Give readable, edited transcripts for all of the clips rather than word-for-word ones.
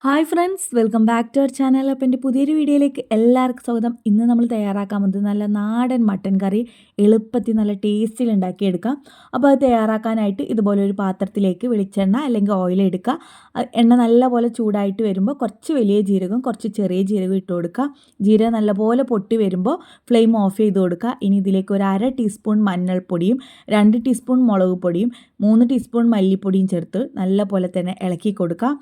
Hi friends, welcome back to our channel. അപ്പോൾ എൻ്റെ പുതിയൊരു വീഡിയോയിലേക്ക് എല്ലാവർക്കും സ്വാഗതം. ഇന്ന് നമ്മൾ തയ്യാറാക്കാൻ പോകുന്നത് നല്ല നാടൻ മട്ടൻ കറി എളുപ്പത്തിൽ നല്ല ടേസ്റ്റിൽ ഉണ്ടാക്കിയെടുക്കാം. അപ്പോൾ അത് തയ്യാറാക്കാനായിട്ട് ഇതുപോലെ ഒരു പാത്രത്തിലേക്ക് വെളിച്ചെണ്ണ അല്ലെങ്കിൽ ഓയിൽ എടുക്കുക. എണ്ണ നല്ലപോലെ ചൂടായിട്ട് വരുമ്പോൾ കുറച്ച് വലിയ ജീരകം കുറച്ച് ചെറിയ ജീരകം ഇട്ട് കൊടുക്കുക. ജീരകം നല്ലപോലെ പൊട്ടി വരുമ്പോൾ ഫ്ലെയിം ഓഫ് ചെയ്ത് കൊടുക്കുക. ഇനി ഇതിലേക്ക് ഒരു 1/2 ടീസ്പൂൺ മഞ്ഞൾപ്പൊടിയും 2 ടീസ്പൂൺ മുളക് പൊടിയും 3 ടീസ്പൂൺ മല്ലിപ്പൊടിയും ചേർത്ത് നല്ലപോലെ തന്നെ ഇളക്കി കൊടുക്കുക.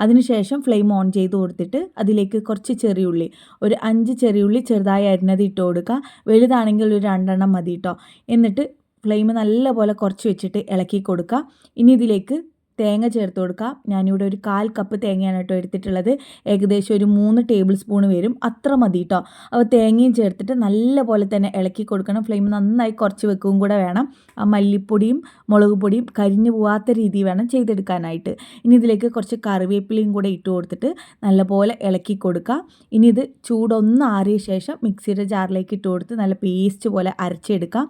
അതിനുശേഷം ഫ്ലെയിം ഓൺ ചെയ്ത് കൊടുത്തിട്ട് അതിലേക്ക് കുറച്ച് ചെറിയുള്ളി, ഒരു 5 ചെറിയുള്ളി ചെറുതായി അരിഞ്ഞത് ഇട്ട് കൊടുക്കുക. വലുതാണെങ്കിൽ ഒരു 2 എണ്ണം മതി കേട്ടോ. എന്നിട്ട് ഫ്ലെയിം നല്ലപോലെ കുറച്ച് വെച്ചിട്ട് ഇളക്കി കൊടുക്കുക. ഇനി ഇതിലേക്ക് തേങ്ങ ചേർത്ത് കൊടുക്കുക. ഞാനിവിടെ ഒരു 1/4 കപ്പ് തേങ്ങയാണ് കേട്ടോ എടുത്തിട്ടുള്ളത്. ഏകദേശം ഒരു 3 ടേബിൾ സ്പൂൺ വരും, അത്ര മതി കേട്ടോ. അപ്പോൾ തേങ്ങയും ചേർത്തിട്ട് നല്ലപോലെ തന്നെ ഇളക്കി കൊടുക്കണം. ഫ്ലെയിം നന്നായി കുറച്ച് വെക്കുകയും കൂടെ വേണം. ആ മല്ലിപ്പൊടിയും മുളക് പൊടിയും കരിഞ്ഞു പോകാത്ത രീതി വേണം ചെയ്തെടുക്കാനായിട്ട്. ഇനി ഇതിലേക്ക് കുറച്ച് കറിവേപ്പിലയും കൂടെ ഇട്ട് കൊടുത്തിട്ട് നല്ലപോലെ ഇളക്കി കൊടുക്കുക. ഇനി ഇത് ചൂടൊന്ന് ആറിയ ശേഷം മിക്സിയുടെ ജാറിലേക്ക് ഇട്ട് കൊടുത്ത് നല്ല പേസ്റ്റ് പോലെ അരച്ചെടുക്കാം.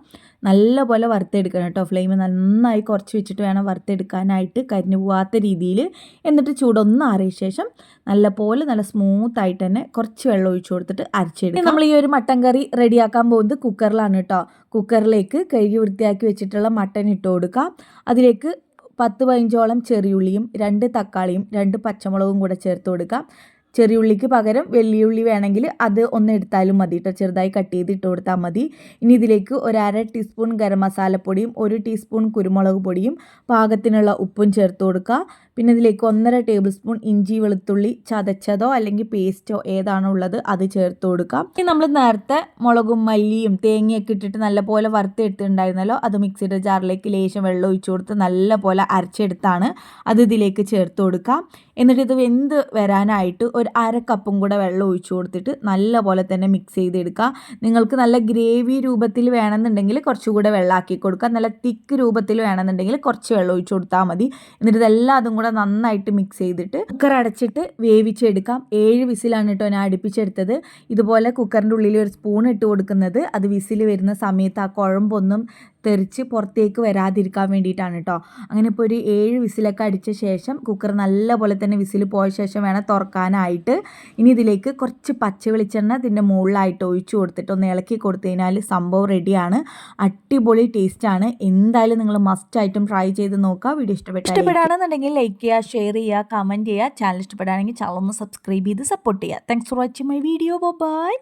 നല്ലപോലെ വറുത്തെടുക്കണം കേട്ടോ. ഫ്ലെയിം നന്നായി കുറച്ച് വെച്ചിട്ട് വേണം വറുത്തെടുക്കാനായിട്ട്, കരിഞ്ഞു പോകാത്ത രീതിയിൽ. എന്നിട്ട് ചൂടൊന്ന് ആറിയ ശേഷം നല്ല സ്മൂത്തായിട്ട് തന്നെ കുറച്ച് വെള്ളം ഒഴിച്ചു കൊടുത്തിട്ട് അരച്ചെടുക്കും. നമ്മൾ ഈ ഒരു മട്ടൻ കറി റെഡിയാക്കാൻ പോകുന്നത് കുക്കറിലാണ് കേട്ടോ. കുക്കറിലേക്ക് കഴുകി വൃത്തിയാക്കി വെച്ചിട്ടുള്ള മട്ടൻ ഇട്ട് കൊടുക്കാം. അതിലേക്ക് 10-15ഓളം ചെറിയുള്ളിയും 2 തക്കാളിയും 2 പച്ചമുളകും കൂടെ ചേർത്ത് കൊടുക്കാം. ചെറിയുള്ളിക്ക് പകരം വെള്ളിയുള്ളി വേണമെങ്കിൽ അത് ഒന്ന് എടുത്താലും മതി കേട്ടോ. ചെറുതായി കട്ട് ചെയ്ത് ഇട്ട് കൊടുത്താൽ മതി. ഇനി ഇതിലേക്ക് ഒരു 1/2 ടീസ്പൂൺ ഗരം മസാലപ്പൊടിയും 1 ടീസ്പൂൺ കുരുമുളക് പൊടിയും പാകത്തിനുള്ള ഉപ്പും ചേർത്ത് കൊടുക്കുക. പിന്നെ ഇതിലേക്ക് 1.5 ടേബിൾ സ്പൂൺ ഇഞ്ചി വെളുത്തുള്ളി ചതച്ചതോ അല്ലെങ്കിൽ പേസ്റ്റോ ഏതാണോ ഉള്ളത് അത് ചേർത്ത് കൊടുക്കാം. ഇനി നമ്മൾ നേരത്തെ മുളകും മല്ലിയും തേങ്ങയൊക്കെ ഇട്ടിട്ട് നല്ലപോലെ വറുത്തെടുത്തിട്ടുണ്ടായിരുന്നല്ലോ, അത് മിക്സിയുടെ ജാറിലേക്ക് ലേശം വെള്ളം ഒഴിച്ചു കൊടുത്ത് നല്ലപോലെ അരച്ചെടുത്താണ് അത് ഇതിലേക്ക് ചേർത്ത് കൊടുക്കാം. എന്നിട്ട് ഇത് വെന്ത് വരാനായിട്ട് ഒരു 1/2 കപ്പും കൂടെ വെള്ളം ഒഴിച്ചു കൊടുത്തിട്ട് നല്ലപോലെ തന്നെ മിക്സ് ചെയ്തെടുക്കുക. നിങ്ങൾക്ക് നല്ല ഗ്രേവി രൂപത്തിൽ വേണമെന്നുണ്ടെങ്കിൽ കുറച്ചുകൂടെ വെള്ളമാക്കി കൊടുക്കുക. നല്ല തിക്ക് രൂപത്തിൽ വേണമെന്നുണ്ടെങ്കിൽ കുറച്ച് വെള്ളം ഒഴിച്ചു കൊടുത്താൽ മതി. എന്നിട്ട് ഇതെല്ലാം അതും കൂടെ നന്നായിട്ട് മിക്സ് ചെയ്തിട്ട് കുക്കർ അടച്ചിട്ട് വേവിച്ചെടുക്കാം. 7 വിസിലാണ് കേട്ടോ ഞാൻ അടുപ്പിച്ചെടുത്തത്. ഇതുപോലെ കുക്കറിൻ്റെ ഉള്ളിൽ ഒരു സ്പൂൺ ഇട്ട് കൊടുക്കുന്നത് അത് വിസിൽ വരുന്ന സമയത്ത് ആ കുഴമ്പൊന്നും തെറിച്ച് പുറത്തേക്ക് വരാതിരിക്കാൻ വേണ്ടിയിട്ടാണ് കേട്ടോ. അങ്ങനെ ഇപ്പോൾ ഒരു 7 വിസിലൊക്കെ അടിച്ച ശേഷം കുക്കർ നല്ലപോലെ തന്നെ വിസിൽ പോയ ശേഷം വേണം തുറക്കാനായിട്ട്. ഇനി ഇതിലേക്ക് കുറച്ച് പച്ച വെളിച്ചെണ്ണ ഇതിൻ്റെ മുകളിലായിട്ട് ഒഴിച്ചു കൊടുത്തിട്ട് ഒന്ന് ഇളക്കി കൊടുത്തു കഴിഞ്ഞാൽ സംഭവം റെഡിയാണ്. അടിപൊളി ടേസ്റ്റാണ്. എന്തായാലും നിങ്ങൾ മസ്റ്റായിട്ടും ട്രൈ ചെയ്ത് നോക്കുക. വീഡിയോ ഇഷ്ടപ്പെടുകയാണെന്നുണ്ടെങ്കിൽ ലൈക്ക് ചെയ്യുക, ഷെയർ ചെയ്യുക, കമൻറ്റ് ചെയ്യുക. ചാനൽ ഇഷ്ടപ്പെടുകയാണെങ്കിൽ ചാനൽ ഒന്ന് സബ്സ്ക്രൈബ് ചെയ്ത് സപ്പോർട്ട് ചെയ്യുക. Thanks for watching my video. By.